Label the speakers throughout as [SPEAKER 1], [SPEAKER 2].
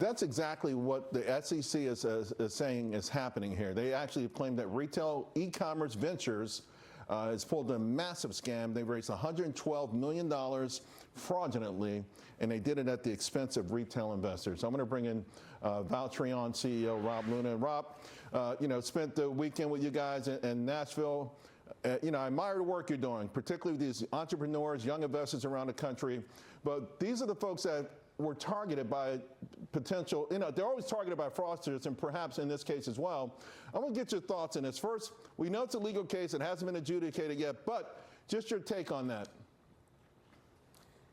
[SPEAKER 1] that's exactly what the SEC is saying is happening here. They actually claim that retail e-commerce ventures has pulled a massive scam. They raised $112 million fraudulently, and they did it at the expense of retail investors. So I'm going to bring in Valtreon CEO Rob Luna. And Rob, spent the weekend with you guys in Nashville. I admire the work you're doing, particularly with these entrepreneurs, young investors around the country. But these are the folks that were targeted by potential, they're always targeted by fraudsters, and perhaps in this case as well. I'm going to get your thoughts on this. First, we know it's a legal case. It hasn't been adjudicated yet, but just your take on that.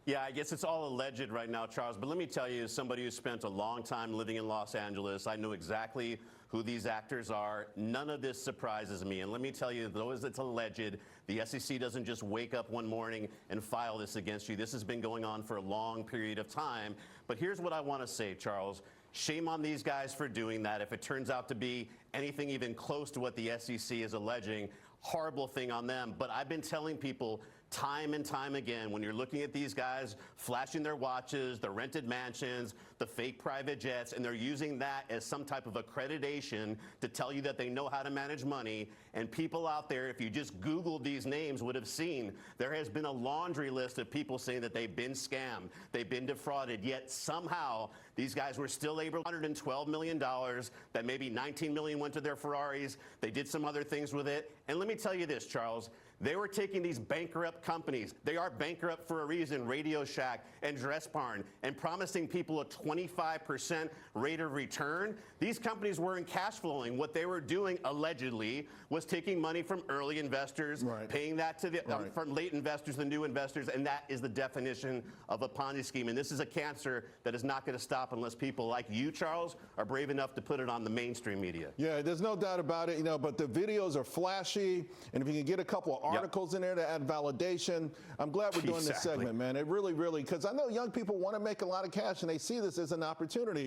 [SPEAKER 2] Yeah, I guess it's all alleged right now, Charles. But let me tell you, as somebody who spent a long time living in Los Angeles, I know exactly who these actors are. None of this surprises me. And let me tell you, though it's alleged, the SEC doesn't just wake up one morning and file this against you. This has been going on for a long period of time. But here's what I want to say, Charles. Shame on these guys for doing that. If it turns out to be anything even close to what the SEC is alleging, horrible thing on them. But I've been telling people time and time again, when you're looking at these guys flashing their watches, the rented mansions, the fake private jets, and they're using that as some type of accreditation to tell you that they know how to manage money. And people out there, if you just Googled these names, would have seen there has been a laundry list of people saying that they've been scammed, they've been defrauded, yet somehow these guys were still able to $112 million, that maybe $19 million went to their Ferraris. They did some other things with it. And let me tell you this, Charles. They were taking these bankrupt companies. They are bankrupt for a reason, Radio Shack and Dress Barn, and promising people a 25% rate of return. These companies weren't cash flowing. What they were doing, allegedly, was taking money from early investors, paying that to the from late investors, the new investors, and that is the definition of a Ponzi scheme. And this is a cancer that is not going to stop unless people like you, Charles, are brave enough to put it on the mainstream media.
[SPEAKER 1] Yeah, there's no doubt about it, but the videos are flashy, and if you can get a couple of articles in there to add validation. I'm glad we're doing this segment, man. It really, because I know young people want to make a lot of cash and they see this as an opportunity.